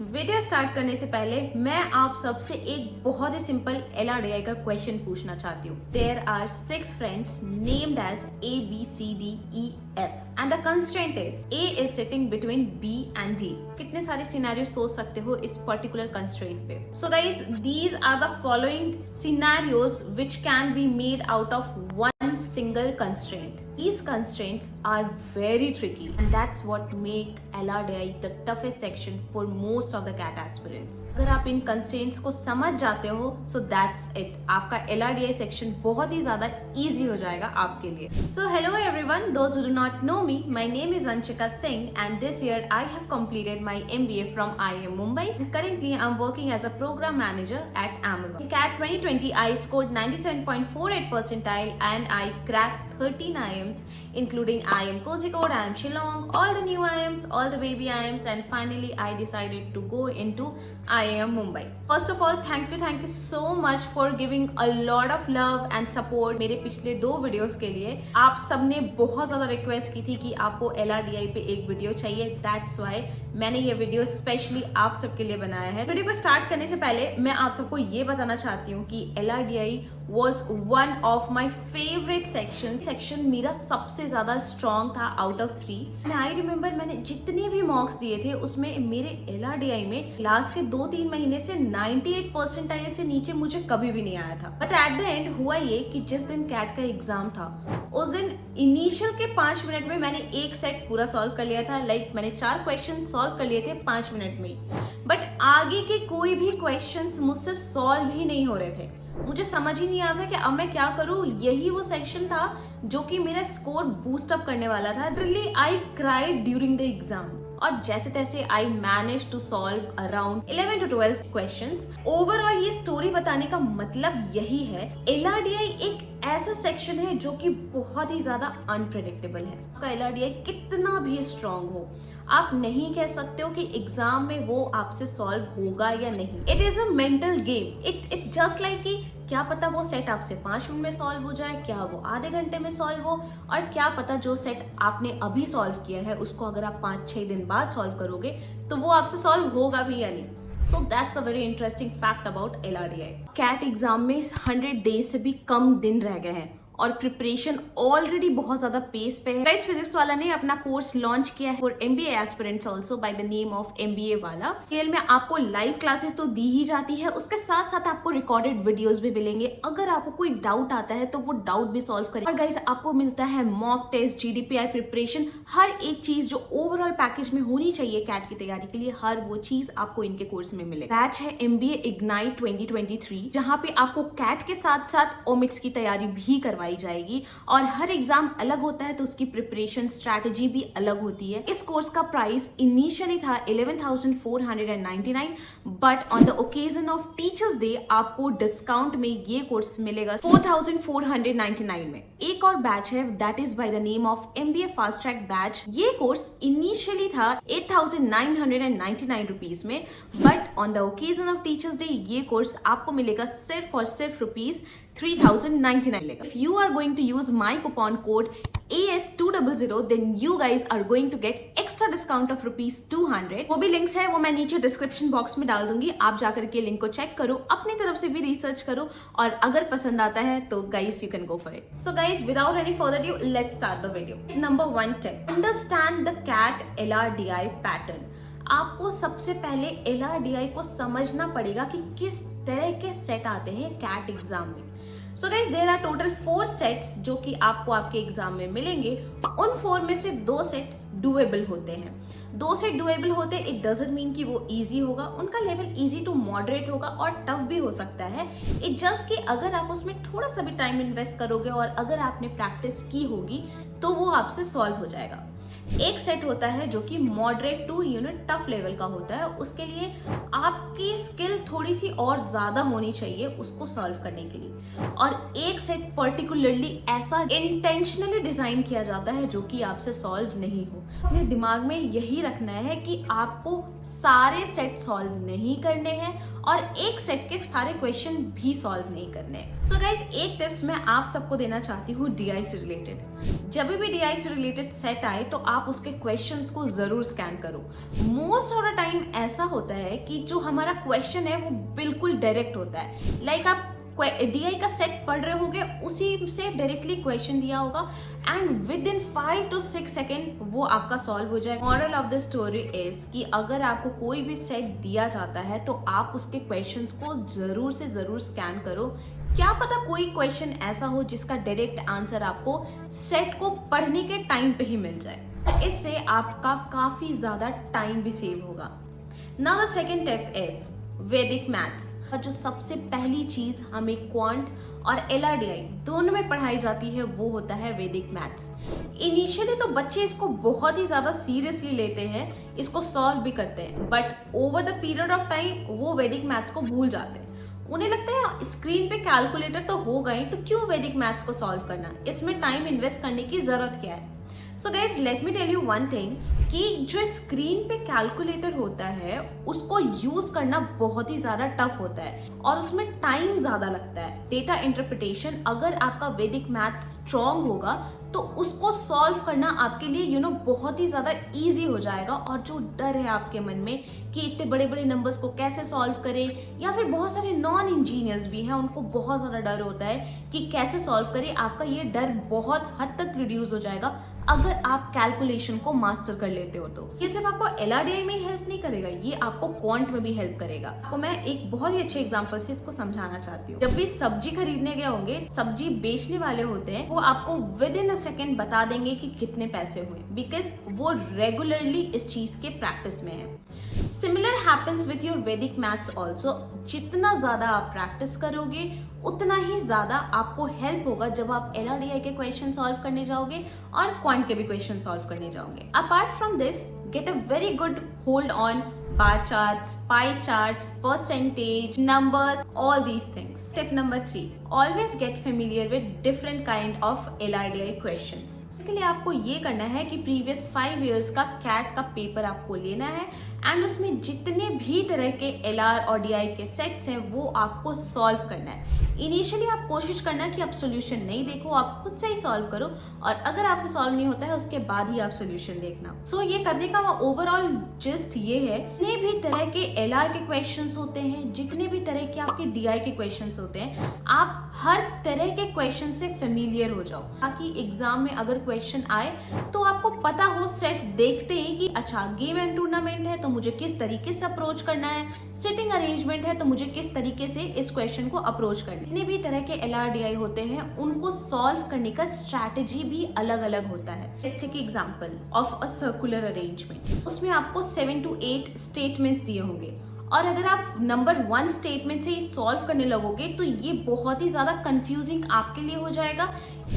Video start करने से पहले मैं आप सबसे एक बहुत ही सिंपल LRDI का क्वेश्चन पूछना चाहती हूँ। There are 6 friends named as ABCDEF and the constraint is A is sitting between B and D। कितने सारे सिनेरियो सोच सकते हो इस पर्टिकुलर कंस्ट्रेंट पे। So guys these are the following scenarios which can be made out of one single constraint. These constraints are very tricky and that's what make LRDI the toughest section for most of the CAT aspirants. अगर आप इन constraints को समझ जाते हो so that's it. आपका LRDI section बहुत ही ज़्यादा easy हो जाएगा आपके लिए. So hello everyone, those who do not know me, my name is Anshika Singh and this year I have completed my MBA from IIM Mumbai. Currently I'm working as a program manager at Amazon. In CAT 2020 I scored 97.48 percentile and I cracked 13 IIMs including IIM Kozhikode, IIM Shillong, all the new IIMs, all the baby IIMs, and finally I decided to go into IIM Mumbai. First of all, thank you so much for giving a lot of love and support मेरे पिछले 2 videos के लिए। आप सबने बहुत ज़्यादा request की थी कि आपको LRDI पे एक वीडियो चाहिए, that's why मैंने ये वीडियो स्पेशली आप सबके लिए बनाया है। वीडियो को स्टार्ट करने से पहले मैं आप सबको ये बताना चाहती हूँ कि LRDI was one of my favorite section मेरा सबसे ज्यादा स्ट्रॉन्ग था आउट ऑफ 3। आई रिमेम्बर मैंने जितने भी मॉक्स दिए थे उसमें मेरे LRDI में लास्ट के 2-3 महीने से 98 परसेंटाइल से नीचे मुझे कभी भी नहीं आया था। बट एट द एंड हुआ ये कि जिस दिन कैट का एग्जाम था उस दिन इनिशियल के 5 मिनट में मैंने एक सेट पूरा सॉल्व कर लिया था। लाइक मैंने 4 क्वेश्चन सॉल्व कर लिए थे 5 मिनट में ही। बट आगे के कोई भी क्वेश्चन मुझसे सॉल्व ही नहीं हो रहे थे। मुझे समझ ही नहीं आ रहा था कि अब मैं क्या करूं। यही वो सेक्शन था जो कि मेरा स्कोर बूस्ट अप करने वाला था। Literally I cried during the exam और जैसे तैसे I manage to solve around 11 to 12 questions. Overall ये स्टोरी बताने का मतलब यही है, LRDI एक ऐसा सेक्शन है जो कि बहुत ही ज्यादा अनप्रेडिक्टेबल है। आपका LRDI कितना भी स्ट्रांग हो, आप नहीं कह सकते हो कि एग्जाम में वो आपसे सॉल्व होगा या नहीं। It is a mental game. It just like कि क्या पता वो सेट आपसे 5 मिनट में सॉल्व हो जाए, क्या वो आधे घंटे में सॉल्व हो, और क्या पता जो सेट आपने अभी सॉल्व किया है उसको अगर आप 5-6 दिन बाद सॉल्व करोगे तो वो आपसे सॉल्व होगा भी या नहीं। So that's a very interesting fact about LRDI. CAT exam में 100 डेज से भी कम दिन रह गए हैं और प्रिपरेशन ऑलरेडी बहुत ज्यादा पेस पे है। गाइस फिजिक्स वाला ने अपना कोर्स लॉन्च किया है for MBA aspirants also by the name of MBA वाला। खेल में आपको लाइव क्लासेस तो दी ही जाती है, उसके साथ साथ आपको रिकॉर्डेड वीडियोस भी मिलेंगे। अगर आपको कोई डाउट आता है तो वो डाउट भी सॉल्व करें। और गाइस आपको मिलता है मॉक टेस्ट, GDPI प्रिपरेशन, हर एक चीज जो ओवरऑल पैकेज में होनी चाहिए कैट की तैयारी के लिए, हर वो चीज आपको इनके कोर्स में मिलेगा। बैच है MBA Ignite 2023 जहाँ पे आपको कैट के साथ साथ ओमिक्स की तैयारी भी करवाई जाएगी और हर एग्जाम अलग होता है तो उसकी प्रिपरेशन स्ट्रैटेजी भी अलग होती है। इस कोर्स का प्राइस इनिशियली था 11,499 but on the occasion of teachers day आपको डिस्काउंट में ये कोर्स मिलेगा 4,499 में। एक और बैच है that is by the name of MBA fast track batch. ये कोर्स इनिशियली था 8,999 रुपीज में but on the occasion of teachers day ये कोर्स आपको मिलेगा सिर्फ और सिर्फ रुपीज 3,099 लेगा। If you are going to use my coupon code AS200 then you guys are going to get extra discount of rupees 200। वो भी लिंक्स है वो मैं नीचे डिस्क्रिप्शन बॉक्स में डाल दूंगी, आप जाकर के लिंक को चेक करो, अपनी तरफ से भी रिसर्च करो और अगर पसंद आता है तो guys you can go for it. So guys without any further due let's start the video. Number 1 tip, understand the CAT LRDI pattern. आपको सबसे पहले LRDI को समझना पड़ेगा कि किस तरह के सेट आते हैं कैट एग्जाम में। So guys there are total 4 sets जो कि आपको आपके एग्जाम में मिलेंगे। उन 4 में से 2 सेट डुएबल होते हैं। 2 सेट डुएबल होते इट डजंट मीन कि वो इजी होगा, उनका लेवल इजी टू मॉडरेट होगा और टफ भी हो सकता है। इट जस्ट कि अगर आप उसमें थोड़ा सा भी टाइम इन्वेस्ट करोगे और अगर आपने प्रैक्टिस की होगी तो वो आपसे सॉल्व हो जाएगा। एक सेट होता है जो कि मॉडरेट टू टफ लेवल का होता है, उसके लिए आपकी स्किल थोड़ी सी और ज्यादा होनी चाहिए उसको सॉल्व करने के लिए। और एक सेट पर्टिकुलरली ऐसा इंटेंशनली डिजाइन किया जाता है जो कि आपसे सॉल्व नहीं हो। अपने दिमाग में यही रखना है कि आपको सारे सेट सॉल्व नहीं करने हैं और एक सेट के सारे क्वेश्चन भी सॉल्व नहीं करने हैं। सो गाइस एक टिप्स मैं आप सबको देना चाहती हूँ DI से रिलेटेड। जब भी DI से रिलेटेड सेट आए तो आप उसके क्वेश्चंस को जरूर स्कैन करो। मोस्ट ऑफ द टाइम ऐसा होता है कि जो हमारा क्वेश्चन है वो बिल्कुल डायरेक्ट होता है। लाइक आप DI का सेट पढ़ रहे होगे, उसी से डायरेक्टली क्वेश्चन दिया होगा and with in 5 to 6 second वो आपका सॉल्व हो जाएगा। Moral of the story is कि अगर आपको कोई भी सेट दिया जाता है तो आप उसके क्वेश्चंस को जरूर से जरूर स्कैन करो। क्या पता कोई क्वेश्चन ऐसा हो जिसका डायरेक्ट आंसर आपको सेट को पढ़ने के टाइम पे ही मिल जाए। इससे आपका काफी ज्यादा टाइम भी सेव होगा। Now the second tip is वैदिक मैथ्स। जो सबसे पहली चीज हमें क्वांट और LRDI दोनों में पढ़ाई जाती है वो होता है वैदिक मैथ्स। इनिशियली तो बच्चे इसको बहुत ही ज्यादा सीरियसली लेते हैं, इसको सॉल्व भी करते हैं, but over the period of time वो वैदिक मैथ्स को भूल जाते हैं। उन्हें लगता है स्क्रीन पे कैलकुलेटर तो होगा ही, तो क्यों वैदिक मैथ्स को सॉल्व करना, इसमें टाइम इन्वेस्ट करने की जरूरत क्या है। So guys let me tell you one thing कि जो स्क्रीन पे कैलकुलेटर होता है उसको यूज करना बहुत ही ज्यादा टफ होता है और उसमें टाइम ज्यादा लगता है। डेटा इंटरप्रिटेशन, अगर आपका वैदिक मैथ स्ट्रॉन्ग होगा तो उसको सॉल्व करना आपके लिए बहुत ही ज्यादा इजी हो जाएगा। और जो डर है आपके मन में कि इतने बड़े बड़े नंबर्स को कैसे सॉल्व करें, या फिर बहुत सारे नॉन इंजीनियर्स भी हैं उनको बहुत ज्यादा डर होता है कि कैसे सॉल्व करें, आपका ये डर बहुत हद तक रिड्यूस हो जाएगा अगर आप कैलकुलेशन को मास्टर कर लेते हो। तो ये सिर्फ आपको LRDI में ही हेल्प नहीं करेगा, ये आपको क्वांट में भी हेल्प करेगा। आपको मैं एक बहुत ही अच्छे एग्जांपल से इसको समझाना चाहती हूँ। जब भी सब्जी खरीदने गए होंगे, सब्जी बेचने वाले होते हैं, वो आपको विद इन अ सेकेंड बता देंगे कि कितने पैसे हुए, बिकॉज वो रेगुलरली इस चीज के प्रैक्टिस में है। सिमिलर हैपेंस विथ योर वैदिक मैथ्स ऑल्सो। जितना ज्यादा आप प्रैक्टिस करोगे उतना ही ज्यादा आपको हेल्प होगा जब आप LRDI के क्वेश्चन सॉल्व करने जाओगे और क्वांट के भी क्वेश्चन सॉल्व करने जाओगे। Apart from this, get a very good hold on bar charts, pie charts, percentage, numbers, all these things. Tip number 3, always get familiar with different kind of LRDI questions. इसके लिए आपको ये करना है कि previous 5 years का cat का paper आपको लेना है एंड उसमें जितने भी तरह के LR और DI के सेट्स हैं वो आपको सॉल्व करना है। इनिशियली आप कोशिश करना कि आप सोल्यूशन नहीं देखो, आप खुद से ही सॉल्व करो, और अगर आपसे सॉल्व नहीं होता है उसके बाद ही आप सोल्यूशन देखना। सो ये करने का ओवरऑल जिस्ट ये है, जितने भी तरह के LR के क्वेश्चंस होते हैं, जितने भी तरह के आपके DI के क्वेश्चंस होते हैं, आप हर तरह के क्वेश्चन से फेमिलियर हो जाओ ताकि एग्जाम में अगर क्वेश्चन आए तो आपको पता हो सेट देखते ही कि अच्छा गेम एंड टूर्नामेंट है तो मुझे किस तरीके से अप्रोच करना है, सिटिंग अरेंजमेंट है तो मुझे किस तरीके से इस क्वेश्चन को अप्रोच करना है। जितने भी तरह के LRDI होते हैं उनको सॉल्व करने का स्ट्रैटेजी भी अलग अलग होता है। जैसे कि example of a circular arrangement, उसमें आपको 7 to 8 स्टेटमेंट्स दिए होंगे और अगर आप नंबर 1 स्टेटमेंट से ही सॉल्व करने लगोगे तो ये बहुत ही ज्यादा कंफ्यूजिंग आपके लिए हो जाएगा।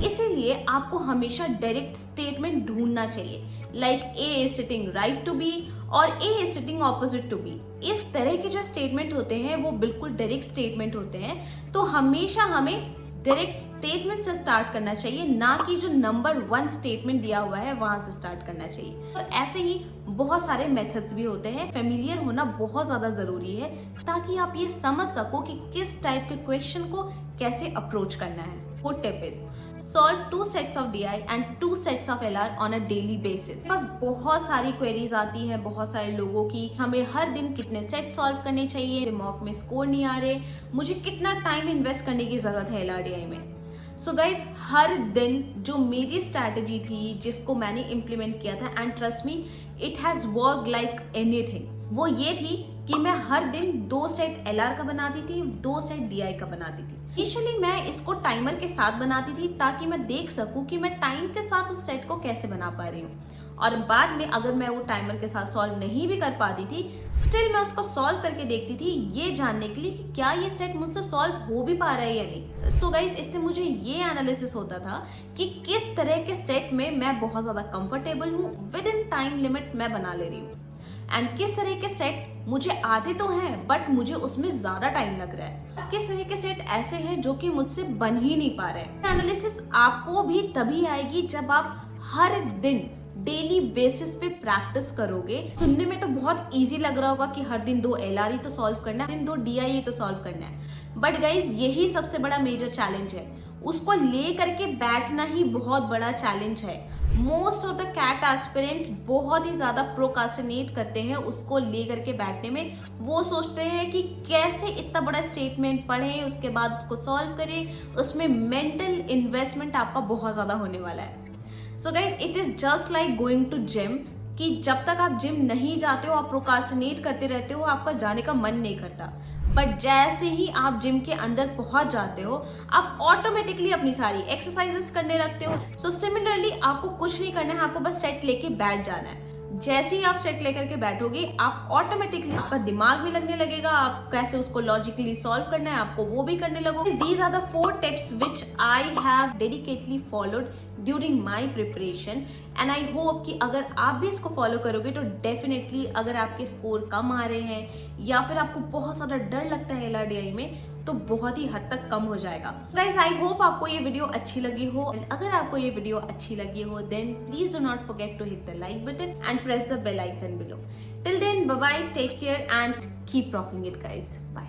इसीलिए आपको हमेशा डायरेक्ट स्टेटमेंट ढूंढना चाहिए, like A is sitting right to B और A is sitting opposite to B। इस तरह के जो स्टेटमेंट होते हैं वो बिल्कुल डायरेक्ट स्टेटमेंट होते हैं, तो हमेशा हमें डायरेक्ट स्टेटमेंट से स्टार्ट करना चाहिए, ना कि जो नंबर 1 स्टेटमेंट दिया हुआ है वहां से स्टार्ट करना चाहिए। और ऐसे ही बहुत सारे मेथड्स भी होते हैं। फेमिलियर होना बहुत ज्यादा जरूरी है ताकि आप ये समझ सको कि किस टाइप के क्वेश्चन को कैसे अप्रोच करना है। Good tip is solve 2 sets of DI and 2 sets of LR on a daily basis। बस बहुत सारी क्वेरीज आती है बहुत सारे लोगों की, हमें हर दिन कितने सेट सॉल्व करने चाहिए, मॉक में स्कोर नहीं आ रहे, मुझे कितना टाइम इन्वेस्ट करने की जरूरत है LRDI में। सो गाइज हर दिन जो मेरी स्ट्रैटेजी थी जिसको मैंने इम्प्लीमेंट किया था, and trust me it has work like anything, वो ये थी कि मैं हर दिन 2 सेट LR का बनाती थी, 2 सेट DI का बनाती थी। इनिशियली मैं इसको टाइमर के साथ बनाती थी ताकि मैं देख सकूं कि मैं टाइम के साथ उस सेट को कैसे बना पा रही हूँ, और बाद में अगर मैं वो टाइमर के साथ सॉल्व नहीं भी कर पाती थी, स्टिल मैं उसको सॉल्व करके देखती थी ये जानने के लिए कि क्या ये सेट मुझसे सॉल्व हो भी पा रहा है या नहीं। सो गाइज इससे मुझे ये एनालिसिस होता था कि किस तरह के सेट में मैं बहुत ज्यादा कंफर्टेबल हूँ, विद इन टाइम लिमिट मैं बना ले रही हूँ, एंड किस तरह के सेट मुझे आते तो हैं बट मुझे उसमें ज्यादा टाइम लग रहा है, किस तरह के सेट ऐसे हैं जो कि मुझसे बन ही नहीं पा रहे हैं। एनालिसिस आपको भी तभी आएगी जब आप हर दिन डेली बेसिस पे प्रैक्टिस करोगे। सुनने में तो बहुत इजी लग रहा होगा कि हर दिन 2 LR ही तो सॉल्व करना है, दिन 2 DI ही तो सॉल्व करना है, बट गाइज यही सबसे बड़ा मेजर चैलेंज है, उसको ले करके बैठना ही बहुत बड़ा चैलेंज है। Most of the CAT aspirants बहुत ही ज्यादा प्रोकास्टिनेट करते हैं उसको लेकर के बैठने में। वो सोचते हैं कि कैसे इतना बड़ा स्टेटमेंट पढ़ें, उसके बाद उसको सॉल्व करें, उसमें मेंटल इन्वेस्टमेंट आपका बहुत ज्यादा होने वाला है। So guys, it is just like going to gym, कि जब तक आप जिम नहीं जाते हो आप प्रोकास्टिनेट करते रहते हो, आपका जाने का मन नहीं करता। बट जैसे ही आप जिम के अंदर पहुंच जाते हो आप ऑटोमेटिकली अपनी सारी एक्सरसाइजेस करने लगते हो। सो सिमिलरली आपको कुछ नहीं करना है, आपको बस सेट लेके बैठ जाना है। जैसे ही आप सेट लेकर के बैठोगे आप ऑटोमेटिकली, आपका दिमाग भी लगने लगेगा, आप कैसे उसको लॉजिकली सॉल्व करना है आपको वो भी करने लगोगे। These are the 4 tips which I have dedicatedly followed during my preparation and I hope कि अगर आप भी इसको फॉलो करोगे तो डेफिनेटली, अगर आपके स्कोर कम आ रहे हैं या फिर आपको बहुत ज़्यादा डर लगता है LRDI में, तो बहुत ही हद तक कम हो जाएगा। गाइस, आई होप आपको ये वीडियो अच्छी लगी हो, एंड अगर आपको ये वीडियो अच्छी लगी हो then please do not forget to hit the like button and press the bell icon below. Till then, bye bye, take care and keep rocking it guys, bye.